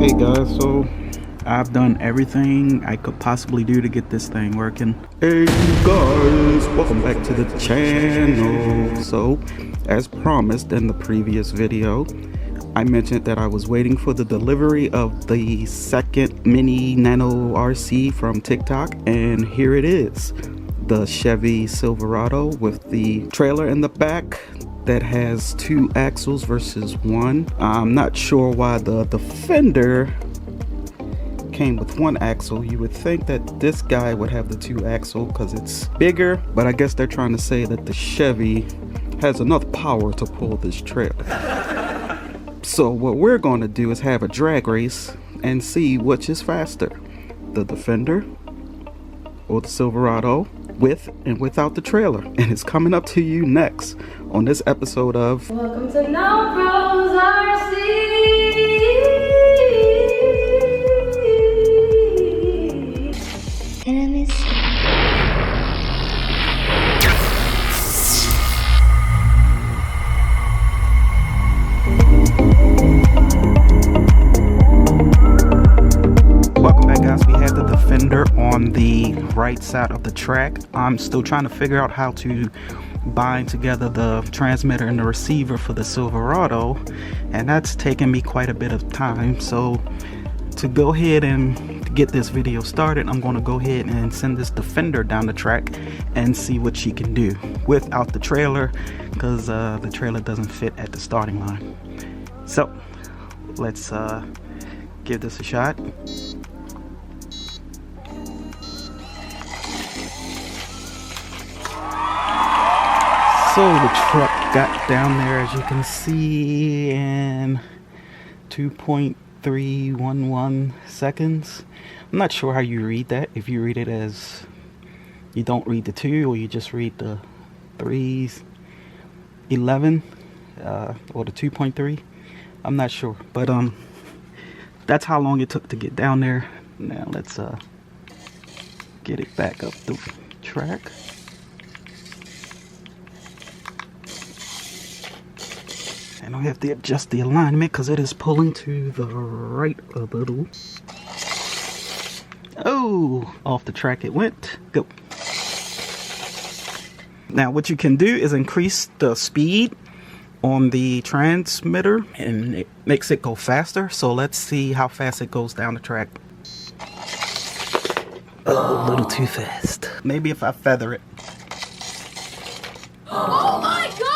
Hey guys, so I've done everything I could possibly do to get this thing working. Hey guys, welcome back to the channel. So, as promised in the previous video, I mentioned that I was waiting for the delivery of the second mini Nano RC from TikTok, and here it is. The Chevy Silverado with the trailer in the back that has 2 axles versus 1. I'm not sure why the Defender came with 1 axle. You would think that this guy would have the 2 axle because it's bigger, but I guess they're trying to say that the Chevy has enough power to pull this trailer. So what we're going to do is have a drag race and see which is faster, the Defender or the Silverado, with and without the trailer. And it's coming up to you next on this episode of Welcome to noprosrc. Welcome back, guys. We have the Defender on the right side of the track. I'm still trying to figure out how to bind together the transmitter and the receiver for the Silverado, and that's taken me quite a bit of time. So to go ahead and get this video started, I'm going to go ahead and send this Defender down the track and see what she can do without the trailer, because the trailer doesn't fit at the starting line. So let's give this a shot. So the truck got down there, as you can see, in 2.311 seconds. I'm not sure how you read that. If you read it as, you don't read the 2, or you just read the 3's 11 or the 2.3. I'm not sure, but that's how long it took to get down there. Now let's get it back up the track. And I have to adjust the alignment because it is pulling to the right a little. Oh, off the track it went. Go. Now what you can do is increase the speed on the transmitter and it makes it go faster. So let's see how fast it goes down the track. Oh, a little too fast. Maybe if I feather it. Oh my God!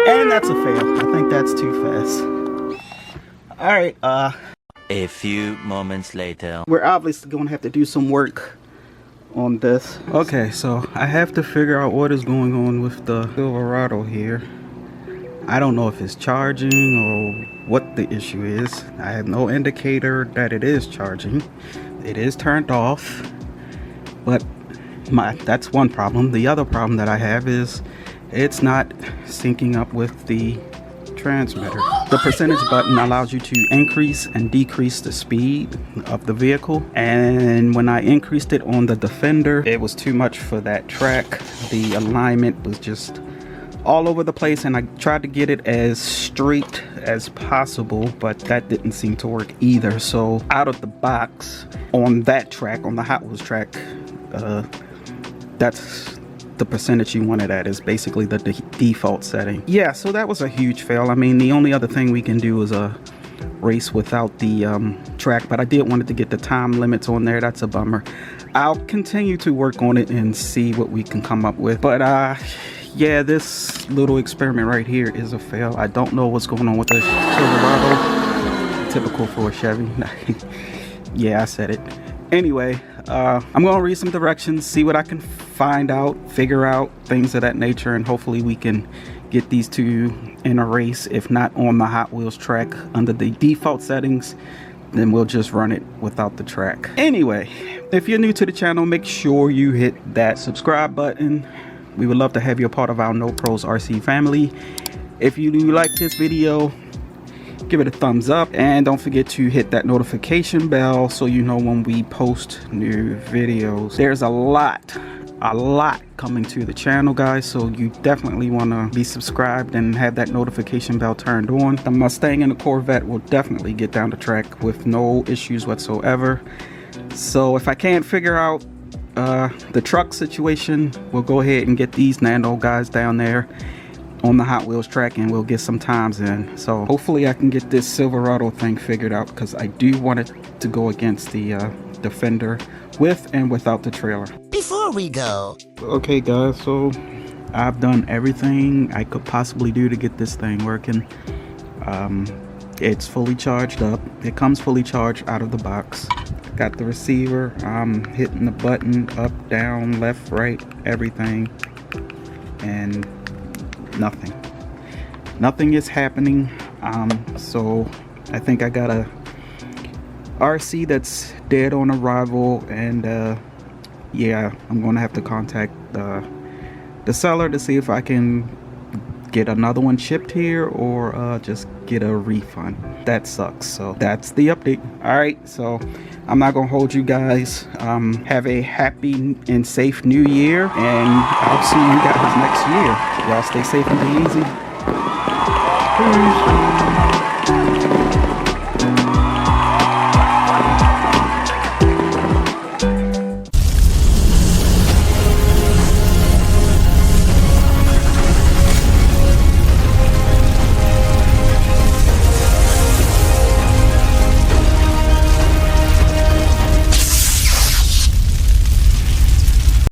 And that's a fail. I think that's too fast. Alright, a few moments later. we're obviously going to have to do some work on this. Okay, so I have to figure out what is going on with the Silverado here. I don't know if it's charging or what the issue is. I have no indicator that it is charging. It is turned off, but that's one problem. The other problem that I have is it's not syncing up with the transmitter. The percentage button allows you to increase and decrease the speed of the vehicle, and when I increased it on the Defender, it was too much for that track. The alignment was just all over the place, and I tried to get it as straight as possible, but that didn't seem to work either. So out of the box on that track, on the Hot Wheels track, that's the percentage you want it at, is basically the default setting. Yeah, so that was a huge fail. I mean, the only other thing we can do is a race without the track, but I did want it to get the time limits on there. That's a bummer. I'll continue to work on it and see what we can come up with, but yeah, this little experiment right here is a fail. I don't know what's going on with the Silverado. Typical for a Chevy. Yeah, I said it. Anyway, I'm gonna read some directions, see what I can find out, figure out, things of that nature, and hopefully we can get these two in a race. If not on the Hot Wheels track under the default settings, then we'll just run it without the track. Anyway, if you're new to the channel, make sure you hit that subscribe button. We would love to have you a part of our noprosrc family. If you do like this video, give it a thumbs up, and don't forget to hit that notification bell so you know when we post new videos. There's a lot a lot coming to the channel, guys, so you definitely want to be subscribed and have that notification bell turned on. The Mustang and the Corvette will definitely get down the track with no issues whatsoever. So if I can't figure out the truck situation, we'll go ahead and get these Nano guys down there on the Hot Wheels track and we'll get some times in. So hopefully I can get this Silverado thing figured out, because I do want it to go against the Defender with and without the trailer. Before we go, okay guys, so I've done everything I could possibly do to get this thing working. It's fully charged up. It comes fully charged out of the box. Got the receiver. I'm hitting the button up, down, left, right, everything, and nothing is happening. So I think I got a RC that's dead on arrival, and yeah, I'm gonna have to contact the seller to see if I can get another one shipped here or just get a refund. That sucks. So that's the update. All right, so I'm not gonna hold you guys. Have a happy and safe new year, and I'll see you guys next year. Y'all stay safe and be easy. Peace.